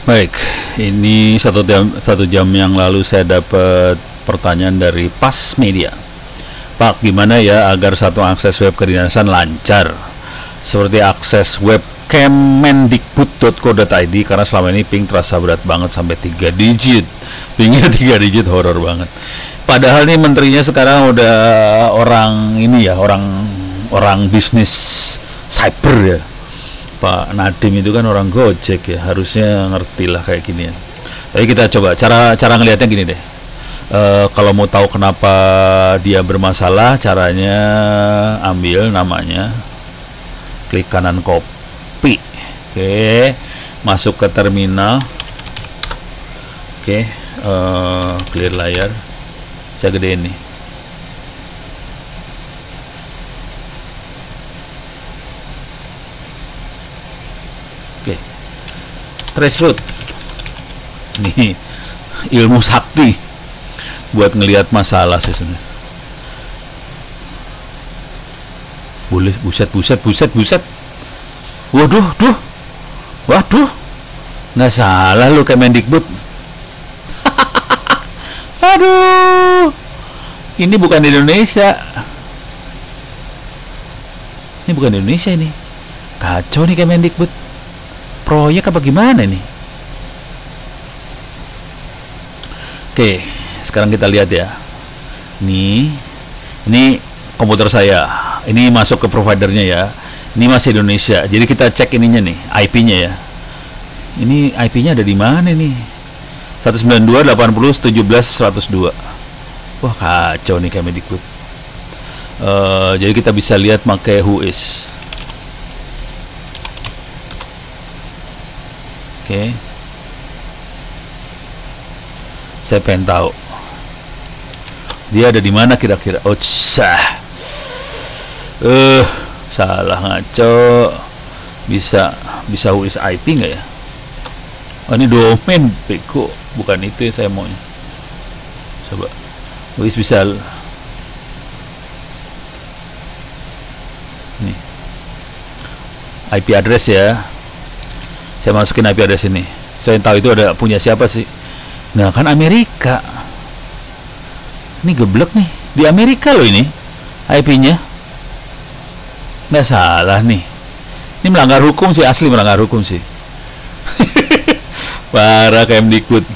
Baik, ini satu jam yang lalu saya dapat pertanyaan dari Pas Media. Pak, gimana ya agar satu akses web kedinasan lancar? Seperti akses web kemendikbud.co.id, karena selama ini ping terasa berat banget sampai 3 digit. Pingnya 3 digit, horor banget. Padahal nih menterinya sekarang udah orang ini ya, orang bisnis cyber ya. Pak Nadiem itu kan orang Gojek ya, harusnya ngerti lah kayak gini ya. Tapi kita coba cara ngelihatnya gini deh. Kalau mau tahu kenapa dia bermasalah, caranya ambil namanya, klik kanan copy, oke, masuk ke terminal, oke, clear layar, saya gedein nih. Oke, traceroute, nih ilmu sakti buat ngelihat masalah sih sebenarnya. Boleh, buset. Waduh, nggak salah lu Kemendikbud. Aduh, ini bukan Indonesia. Ini kacau nih Kemendikbud. Proyek apa gimana nih? Oke, sekarang kita lihat ya. Ini komputer saya. Ini masuk ke providernya ya. Ini masih Indonesia. Jadi kita cek ininya nih, IP-nya ya. Ini IP-nya ada di mana nih? 192.80.17.102. Wah, kacau nih Kemendikbud. Jadi kita bisa lihat pakai whois. Oke. Saya pengen tahu dia ada di mana kira-kira. Oh, salah, ngaco. Bisa whois IP nggak ya? Oh, ini domain beko, bukan itu yang saya maunya. Coba whois bisa nih, IP address ya. Saya masukin IP address ini. Saya tahu itu ada punya siapa sih. Nah, kan Amerika. Ini geblek nih. Di Amerika loh ini IP-nya. Nggak salah nih. Ini melanggar hukum sih, asli melanggar hukum sih. Parah Kemdikbud.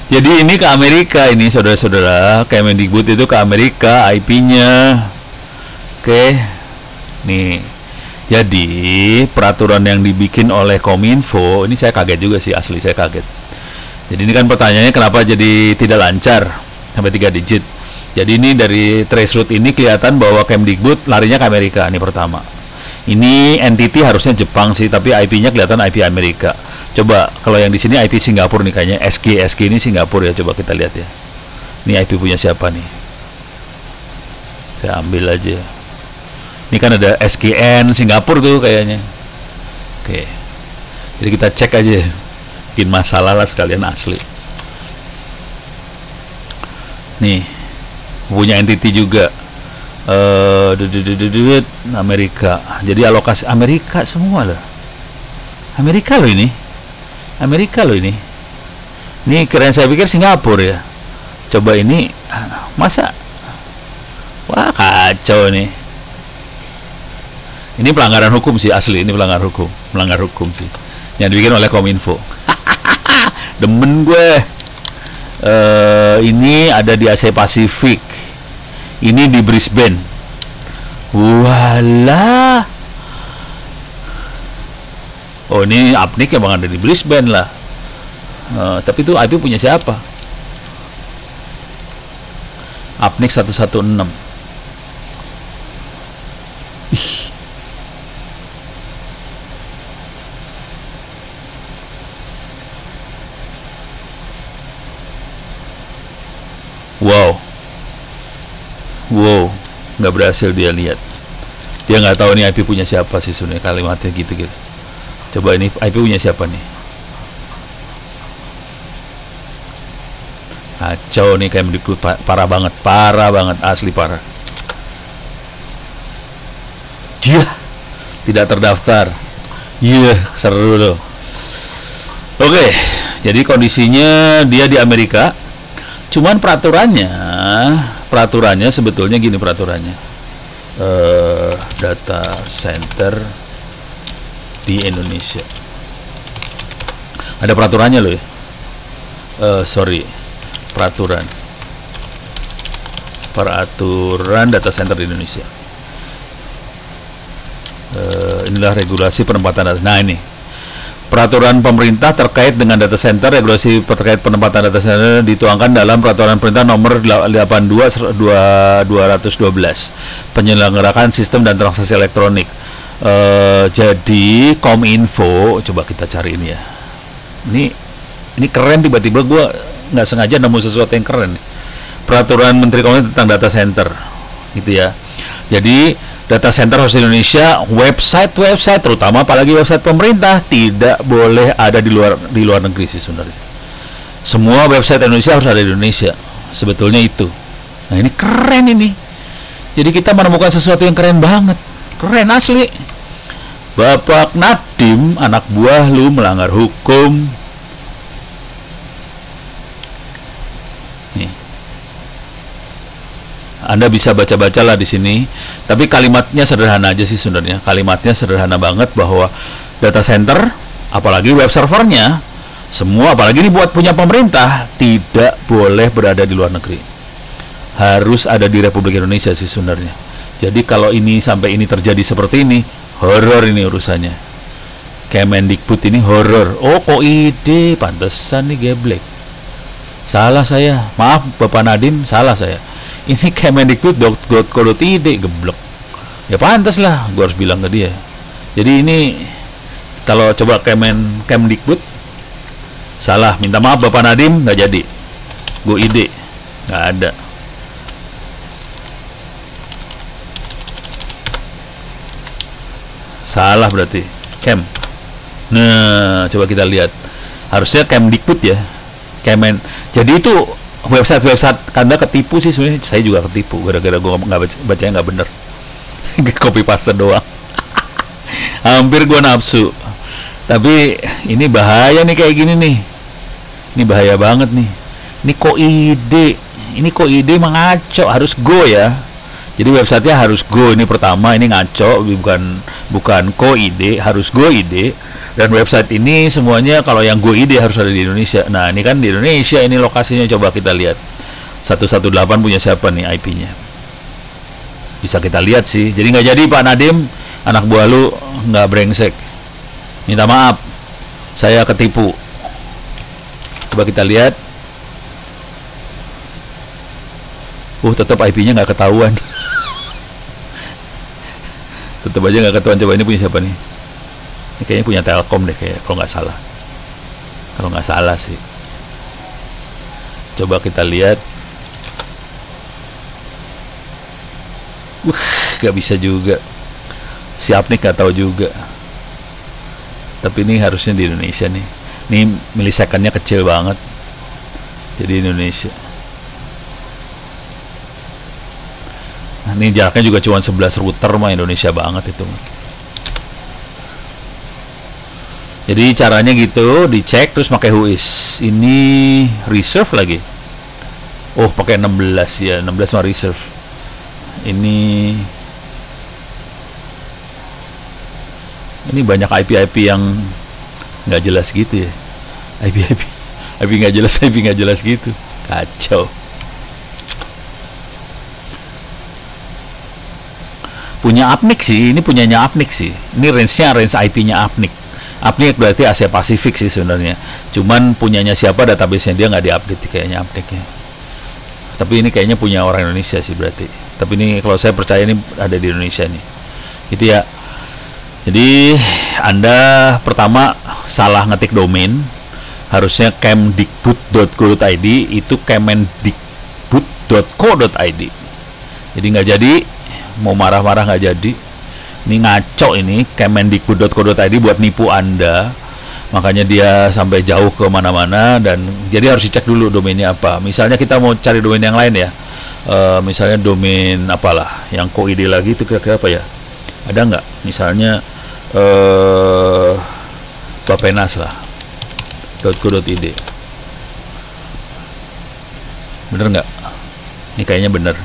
Jadi ini ke Amerika ini, saudara-saudara. Kemdikbud itu ke Amerika IP-nya. Oke. Nih. Jadi peraturan yang dibikin oleh Kominfo, ini saya kaget juga sih, asli saya kaget. Jadi ini kan pertanyaannya kenapa jadi tidak lancar sampai 3 digit. Jadi ini dari traceroute ini kelihatan bahwa Kemdikbud larinya ke Amerika, ini pertama. Ini entity harusnya Jepang sih, tapi IP-nya kelihatan IP Amerika. Coba kalau yang di sini IP Singapura nih kayaknya, SG ini Singapura ya, coba kita lihat ya. Ini IP punya siapa nih? Saya ambil aja. Ini kan ada SGN Singapura tuh kayaknya. Oke. Jadi kita cek aja. Bikin masalah lah sekalian asli. Nih. Punya entity juga. Amerika. Jadi alokasi Amerika semua lah. Amerika loh ini. Ini keren, saya pikir Singapura ya. Coba ini masa. Wah, kacau nih. Ini pelanggaran hukum sih, asli ini melanggar hukum sih. Yang dibikin oleh Kominfo. Demen gue. Ini ada di Asia Pasifik. Ini di Brisbane. Walah. Oh, ini Apnik emang ada di Brisbane lah. Tapi itu IP punya siapa? Apnik 116. Ih. Wow, nggak berhasil dia lihat. Dia nggak tahu nih IP punya siapa sih sebenarnya, kalimatnya gitu. Coba ini IP punya siapa nih? Kacau nih Kemdikbud, parah banget, asli parah. Dia tidak terdaftar. Iya, seru loh. Oke, jadi kondisinya dia di Amerika. Cuman peraturannya sebetulnya gini peraturannya. Data center di Indonesia. Ada peraturannya loh ya. Peraturan data center di Indonesia. Inilah regulasi penempatan data. Nah ini peraturan pemerintah terkait dengan data center, regulasi terkait penempatan data center dituangkan dalam peraturan pemerintah nomor 82/2012 penyelenggaraan sistem dan transaksi elektronik. Jadi Kominfo, coba kita cari ini ya. Ini keren, tiba-tiba gue nggak sengaja nemu sesuatu yang keren. Peraturan Menteri Kominfo tentang data center, gitu ya. Jadi data center harus di Indonesia, website terutama apalagi website pemerintah tidak boleh ada di luar negeri sih sebenarnya. Semua website Indonesia harus ada di Indonesia. Sebetulnya itu. Nah, ini keren ini. Jadi kita menemukan sesuatu yang keren banget. Keren asli. Bapak Nadiem, anak buah lu melanggar hukum. Nih. Anda bisa baca-bacalah di sini, tapi kalimatnya sederhana aja sih sebenarnya. Kalimatnya sederhana banget bahwa data center, apalagi web servernya, semua apalagi ini buat punya pemerintah, tidak boleh berada di luar negeri. Harus ada di Republik Indonesia sih sebenarnya. Jadi kalau ini sampai ini terjadi seperti ini, horor ini urusannya. Kemendikbud ini horor. Oh, kok ide, pantesan nih geblek. Salah saya, maaf Bapak Nadiem, salah saya. Ini Kemendikbud.go.id geblek. Ya pantas lah, gue harus bilang ke dia. Jadi ini kalau coba Kemdikbud salah, minta maaf Bapak Nadiem, nggak jadi. Go ide, nggak ada. Salah berarti Kem. Nah, coba kita lihat. Harusnya Kemdikbud ya. Jadi itu website Anda ketipu sih sebenarnya. Saya juga ketipu gara-gara gue nggak bacanya nggak bener. Copy paste doang. Hampir gue nafsu. Tapi ini bahaya nih kayak gini nih. Ini bahaya banget nih. Ini kok ide mengaco, harus go ya. Jadi websitenya harus go, ini pertama, ini ngaco, bukan ko ide, harus go ide. Dan website ini semuanya kalau yang go ide harus ada di Indonesia. Nah ini kan di Indonesia, ini lokasinya, coba kita lihat. 118 punya siapa nih IP-nya? Bisa kita lihat sih. Jadi nggak jadi Pak Nadiem, anak buah lu nggak brengsek. Minta maaf, saya ketipu. Coba kita lihat. Tetap IP-nya nggak ketahuan. Tetap aja nggak ketahuan. Coba ini punya siapa nih? Ini kayaknya punya Telkom deh, kayak kalau nggak salah. Kalau nggak salah sih. Coba kita lihat. Nggak bisa juga. Si Apnik nggak tahu juga. Tapi ini harusnya di Indonesia nih. Ini milisekonnya kecil banget. Jadi Indonesia. Nah, ini jaraknya juga cuma 11 router mah, Indonesia banget itu. Jadi caranya gitu, dicek terus pakai whois. Ini reserve lagi. Oh, pakai 16 ya, 16 mah reserve. Ini banyak IP yang nggak jelas gitu ya. IP nggak jelas gitu. Kacau. Punya Apnik sih, ini punyanya Apnik sih. Ini range IP-nya Apnik. Apnik berarti Asia Pasifik sih sebenarnya. Cuman punyanya siapa, database-nya dia nggak diupdate kayaknya Apniknya. Tapi ini kayaknya punya orang Indonesia sih berarti. Tapi ini kalau saya percaya ini ada di Indonesia nih. Gitu ya. Jadi Anda pertama salah ngetik domain. Harusnya kemdikbud.go.id, itu kemendikbud.co.id. Jadi nggak jadi. Mau marah-marah nggak jadi. Ini ngaco ini, kemendikbud.co.id buat nipu Anda. Makanya dia sampai jauh ke mana-mana. Dan jadi harus dicek dulu domainnya apa. Misalnya kita mau cari domain yang lain ya, misalnya domain apalah yang ko ide lagi, itu kira-kira apa ya, ada nggak? Misalnya Bapenas lah. .go.id. Bener nggak? Ini kayaknya bener.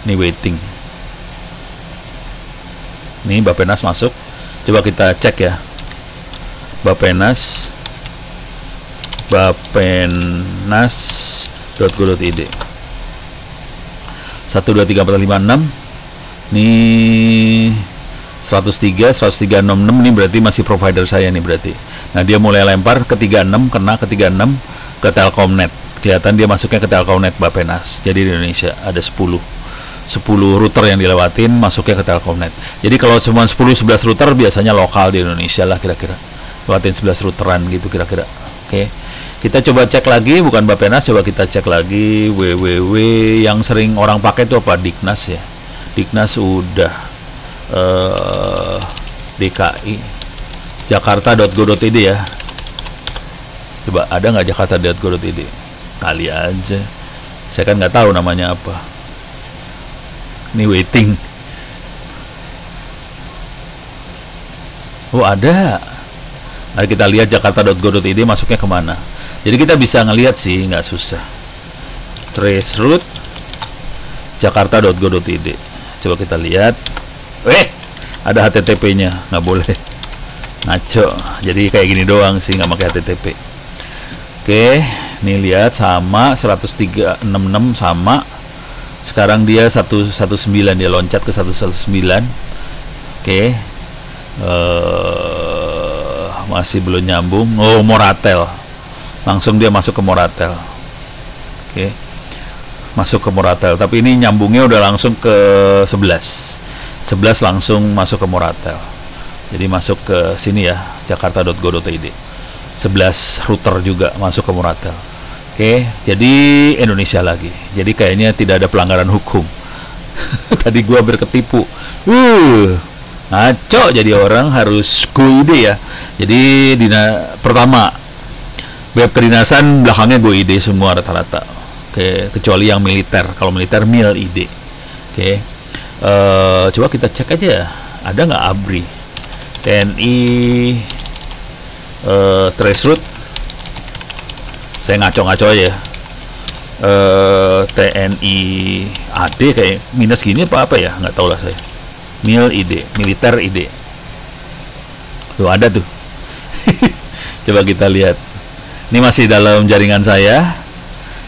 Ini waiting. Nih Bappenas masuk. Coba kita cek ya. Bappenas.go.id. 1 2 3 4 5 6. Nih 103 10366 ini berarti masih provider saya nih berarti. Nah, dia mulai lempar ke 36, kena ke 36 ke Telkomnet. Kelihatan dia masuknya ke Telkomnet Bappenas. Jadi di Indonesia ada 10 router yang dilewatin masuknya ke Telkomnet. Jadi kalau cuma 10-11 router biasanya lokal di Indonesia lah kira-kira. Lewatin 11 routeran gitu kira-kira. Oke. Kita coba cek lagi, bukan Bappenas, coba kita cek lagi www yang sering orang pakai itu apa? Dignas ya. Dignas udah DKI Jakarta.go.id ya. Coba ada nggak Jakarta.go.id? Kali aja. Saya kan nggak tahu namanya apa. Ini waiting. Oh ada. Mari kita lihat Jakarta.go.id masuknya kemana. Jadi kita bisa ngelihat sih, nggak susah. Trace route Jakarta.go.id. Coba kita lihat. Ada HTTP-nya, nggak boleh. Ngaco. Jadi kayak gini doang sih, nggak pakai HTTP. Oke, nih lihat sama 10366 sama. Sekarang dia 119, dia loncat ke 119. Oke. Masih belum nyambung. Oh, Moratel. Langsung dia masuk ke Moratel. Oke. Masuk ke Moratel, tapi ini nyambungnya udah langsung ke 11 langsung masuk ke Moratel. Jadi masuk ke sini ya, jakarta.go.id. 11 router juga masuk ke Moratel. Oke, jadi Indonesia lagi. Jadi kayaknya tidak ada pelanggaran hukum. Tadi gua berketipu. Ngaco jadi orang harus go.id ya. Jadi pertama web kedinasan belakangnya go.id semua rata-rata. Oke, kecuali yang militer. Kalau militer mil.id. Oke. Coba kita cek aja. Ada nggak ABRI? TNI Traceroute. Saya ngaco-ngaco aja. TNI AD kayak minus gini apa ya? Nggak tahu lah saya. Mil.id, militer ID. Tuh ada tuh. Coba kita lihat. Ini masih dalam jaringan saya.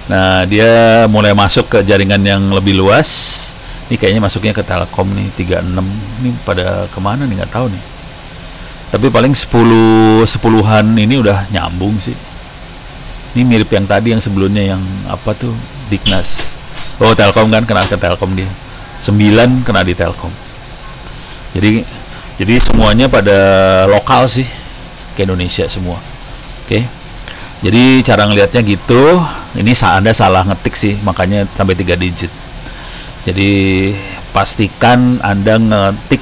Nah, dia mulai masuk ke jaringan yang lebih luas. Ini kayaknya masuknya ke Telkom nih, 36. Ini pada kemana nih, nggak tahu nih. Tapi paling 10-10an ini udah nyambung sih. Ini mirip yang tadi, yang sebelumnya yang apa tuh, Dignas. Oh, Telkom kan, kena ke Telkom dia. 9 kena di Telkom. Jadi semuanya pada lokal sih, ke Indonesia semua. Oke. Jadi cara ngelihatnya gitu. Ini Anda salah ngetik sih, makanya sampai 3 digit. Jadi pastikan Anda ngetik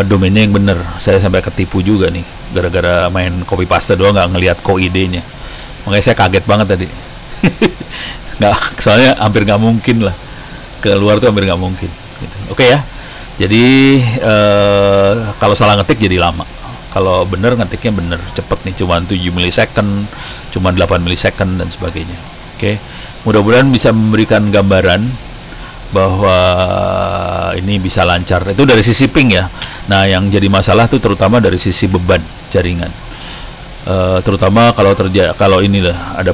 domainnya yang bener. Saya sampai ketipu juga nih, gara-gara main copy paste doang, nggak ngelihat ID-nya. Makanya saya kaget banget tadi. Nggak, soalnya hampir nggak mungkin lah. Keluar tuh hampir nggak mungkin. Gitu. Oke ya. Jadi kalau salah ngetik jadi lama. Kalau bener ngetiknya bener, cepet nih, cuma 7 milisecond, cuma 8 milisecond dan sebagainya. Oke. Mudah-mudahan bisa memberikan gambaran bahwa ini bisa lancar. Itu dari sisi ping ya. Nah, yang jadi masalah tuh terutama dari sisi beban jaringan. Terutama kalau inilah ada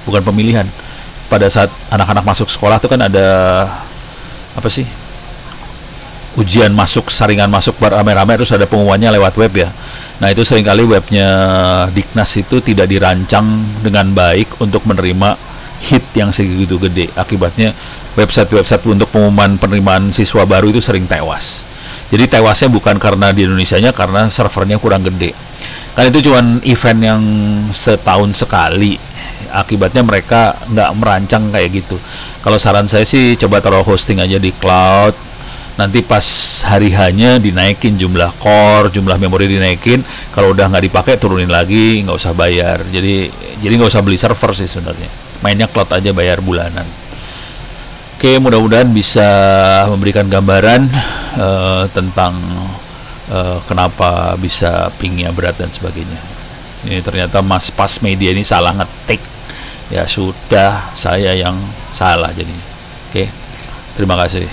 bukan pemilihan. Pada saat anak-anak masuk sekolah tuh kan ada apa sih, ujian masuk, saringan masuk rame-rame, terus ada pengumumannya lewat web ya. Nah, itu seringkali webnya Dignas itu tidak dirancang dengan baik untuk menerima hit yang segitu gede. Akibatnya website-website untuk pengumuman penerimaan siswa baru itu sering tewas. Jadi tewasnya bukan karena di Indonesianya, karena servernya kurang gede. Kan itu cuma event yang setahun sekali. Akibatnya mereka nggak merancang kayak gitu. Kalau saran saya sih coba taruh hosting aja di cloud. Nanti pas hari hanya dinaikin jumlah core, jumlah memori dinaikin. Kalau udah nggak dipakai turunin lagi, nggak usah bayar. Jadi nggak usah beli server sih sebenarnya. Mainnya cloud aja, bayar bulanan. Oke, mudah-mudahan bisa memberikan gambaran tentang kenapa bisa pingnya berat dan sebagainya. Ini ternyata Mas Pas Media ini salah ngetik. Ya sudah, saya yang salah jadinya. Oke, terima kasih.